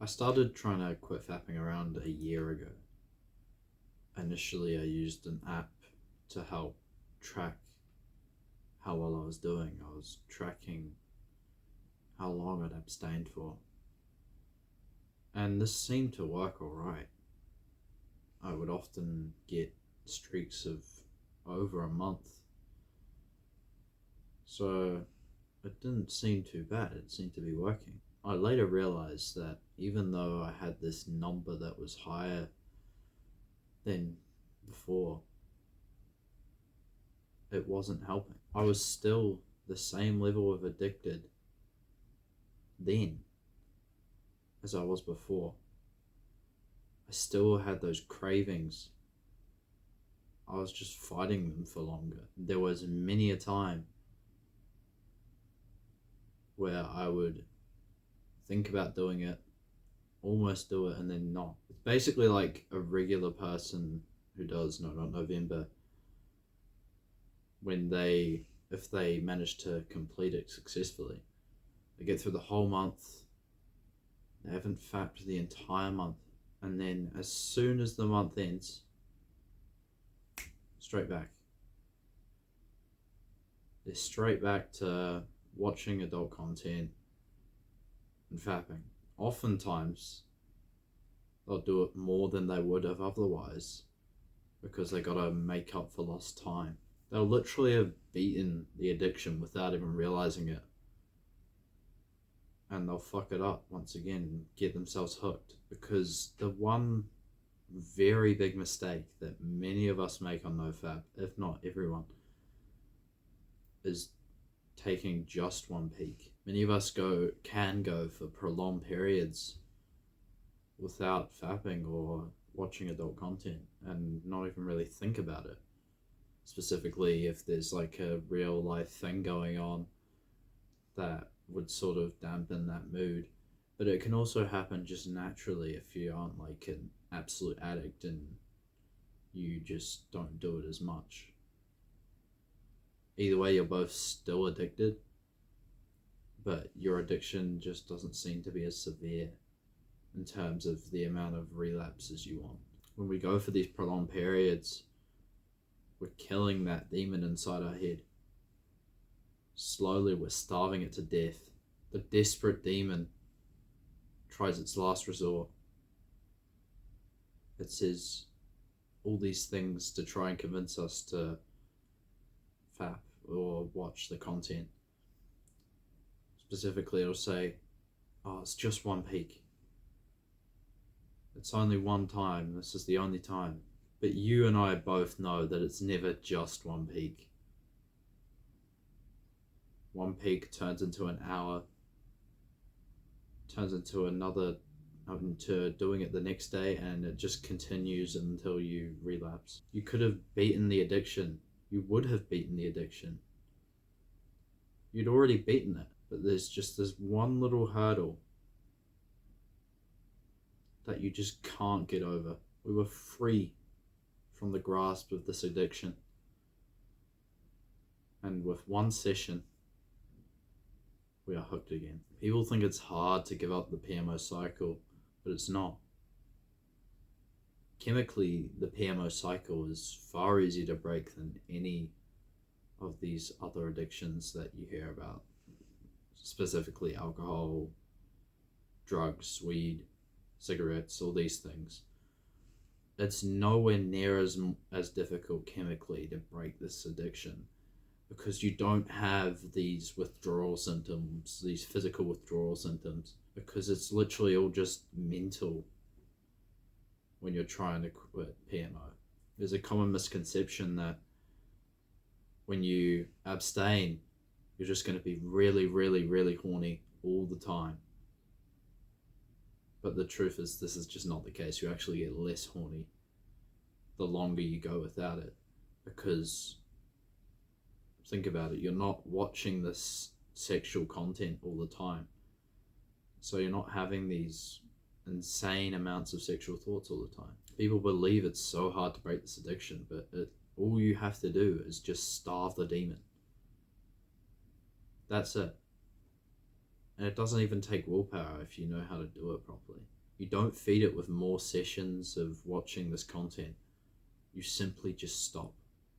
I started trying to quit fapping around a year ago. Initially, I used an app to help track how well I was doing. I was tracking how long I'd abstained for. And this seemed to work alright. I would often get streaks of over a month. So it didn't seem too bad, it seemed to be working. I later realized that even though I had this number that was higher than before, it wasn't helping. I was still the same level of addicted then as I was before. I still had those cravings. I was just fighting them for longer. There was many a time where I would think about doing it, almost do it, and then not. It's basically like a regular person who does No Not November, if they manage to complete it successfully, they get through the whole month, they haven't fapped the entire month, and then as soon as the month ends, straight back. They're straight back to watching adult content and fapping. Oftentimes, they'll do it more than they would have otherwise because they gotta make up for lost time. They'll literally have beaten the addiction without even realizing it. And they'll fuck it up once again and get themselves hooked. Because the one very big mistake that many of us make on NoFap, if not everyone, is taking just one peak. Many of us can go for prolonged periods without fapping or watching adult content and not even really think about it. Specifically if there's like a real life thing going on that would sort of dampen that mood. But it can also happen just naturally if you aren't like an absolute addict and you just don't do it as much. Either way, you're both still addicted, but your addiction just doesn't seem to be as severe in terms of the amount of relapses you want. When we go for these prolonged periods, we're killing that demon inside our head. Slowly, we're starving it to death. The desperate demon tries its last resort. It says all these things to try and convince us to fap or watch the content. Specifically, it'll say, oh, it's just one peak. It's only one time. This is the only time. But you and I both know that it's never just one peak. One peak turns into an hour, turns into another, into doing it the next day, and it just continues until you relapse. You could have beaten the addiction. You would have beaten the addiction. You'd already beaten it, but there's just this one little hurdle that you just can't get over. We were free from the grasp of this addiction. And with one session, we are hooked again. People think it's hard to give up the PMO cycle, but it's not. Chemically, the PMO cycle is far easier to break than any of these other addictions that you hear about, specifically alcohol, drugs, weed, cigarettes, all these things. It's nowhere near as difficult chemically to break this addiction because you don't have these withdrawal symptoms, these physical withdrawal symptoms, because it's literally all just mental when you're trying to quit PMO. There's a common misconception that when you abstain, you're just going to be really, really, really horny all the time. But the truth is, this is just not the case. You actually get less horny the longer you go without it. Because, think about it, you're not watching this sexual content all the time. So you're not having these insane amounts of sexual thoughts all the time. People believe it's so hard to break this addiction, but all you have to do is just starve the demon. That's it. And it doesn't even take willpower if you know how to do it properly. You don't feed it with more sessions of watching this content. You simply just stop.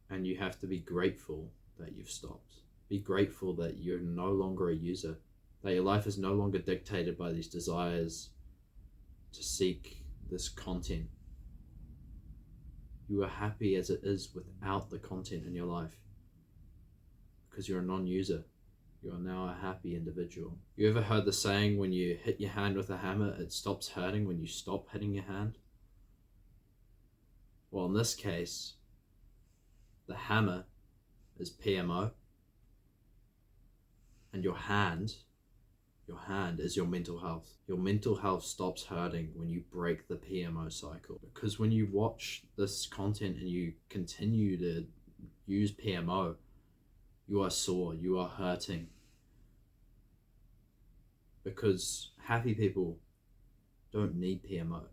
And you have to be grateful that you've stopped. Be grateful that you're no longer a user, that your life is no longer dictated by these desires to seek this content. You are happy as it is without the content in your life because you're a non-user. You are now a happy individual. You ever heard the saying, when you hit your hand with a hammer, it stops hurting when you stop hitting your hand? Well, in this case, the hammer is PMO, and your hand is your mental health. Your mental health stops hurting when you break the PMO cycle. Because when you watch this content and you continue to use PMO, you are sore, you are hurting. Because happy people don't need PMO.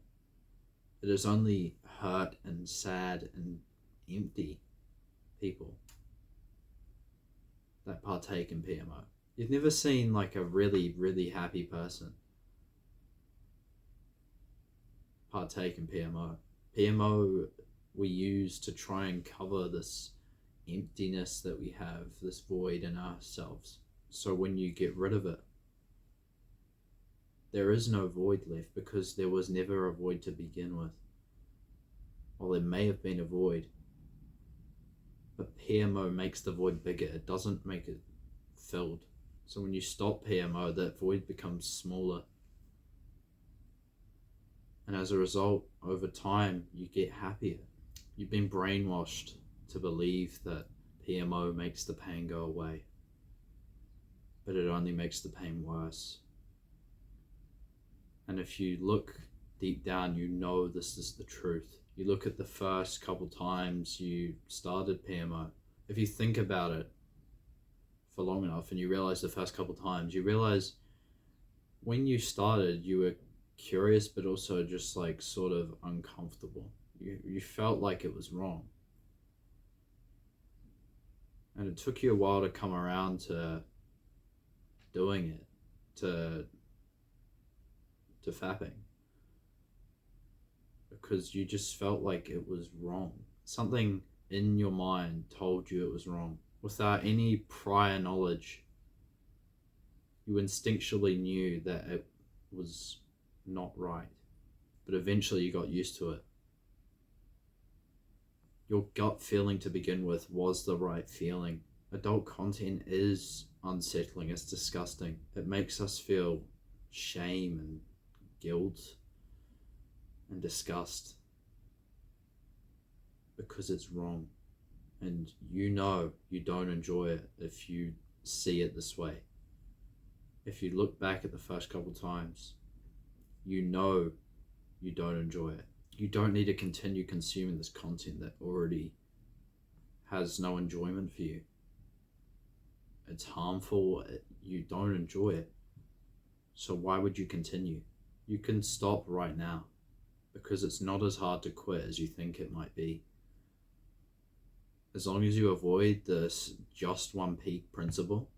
It is only hurt and sad and empty people that partake in PMO. You've never seen like a really, really happy person partake in PMO. PMO we use to try and cover this emptiness that we have, this void in ourselves. So when you get rid of it, there is no void left, because there was never a void to begin with. Well, there may have been a void, but PMO makes the void bigger. It doesn't make it filled. So when you stop PMO, that void becomes smaller. And as a result, over time, you get happier. You've been brainwashed to believe that PMO makes the pain go away, but it only makes the pain worse. And if you look deep down, you know this is the truth. You look at the first couple times you started PMO. If you think about it for long enough and you realize the first couple times, you realize when you started, you were curious, but also just like sort of uncomfortable. You felt like it was wrong. And it took you a while to come around to doing it, to fapping, because you just felt like it was wrong. Something in your mind told you it was wrong. Without any prior knowledge, you instinctually knew that it was not right, but eventually you got used to it. Your gut feeling to begin with was the right feeling. Adult content is unsettling, it's disgusting. It makes us feel shame and guilt and disgust because it's wrong, and you know you don't enjoy it if you see it this way. If you look back at the first couple times, you know you don't enjoy it. You don't need to continue consuming this content that already has no enjoyment for you. It's harmful, you don't enjoy it, so why would you continue? You can stop right now, because it's not as hard to quit as you think it might be. As long as you avoid this just one peak principle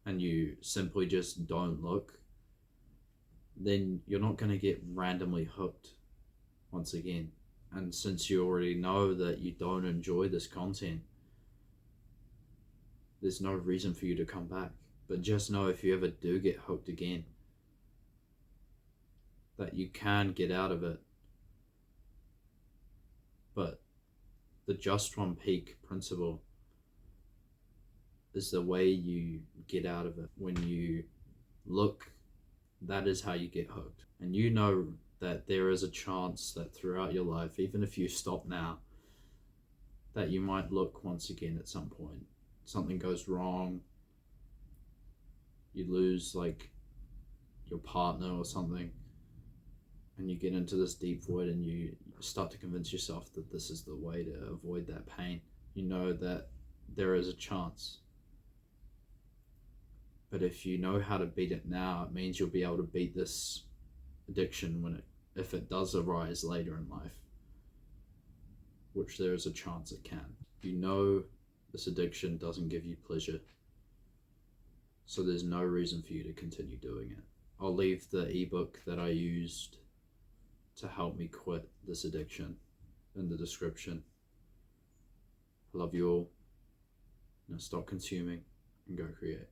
and you simply just don't look, then you're not going to get randomly hooked once again. And since you already know that you don't enjoy this content, there's no reason for you to come back. But just know, if you ever do get hooked again, that you can get out of it. But the just one peak principle is the way you get out of it. When you look, that is how you get hooked. And you know that there is a chance that throughout your life, even if you stop now, that you might look once again at some point. Something goes wrong, you lose like your partner or something, and you get into this deep void, and you start to convince yourself that this is the way to avoid that pain. You know that there is a chance. But if you know how to beat it now, it means you'll be able to beat this addiction if it does arise later in life, which there is a chance it can. You know this addiction doesn't give you pleasure. So there's no reason for you to continue doing it. I'll leave the ebook that I used to help me quit this addiction in the description. I love you all. Now stop consuming and go create.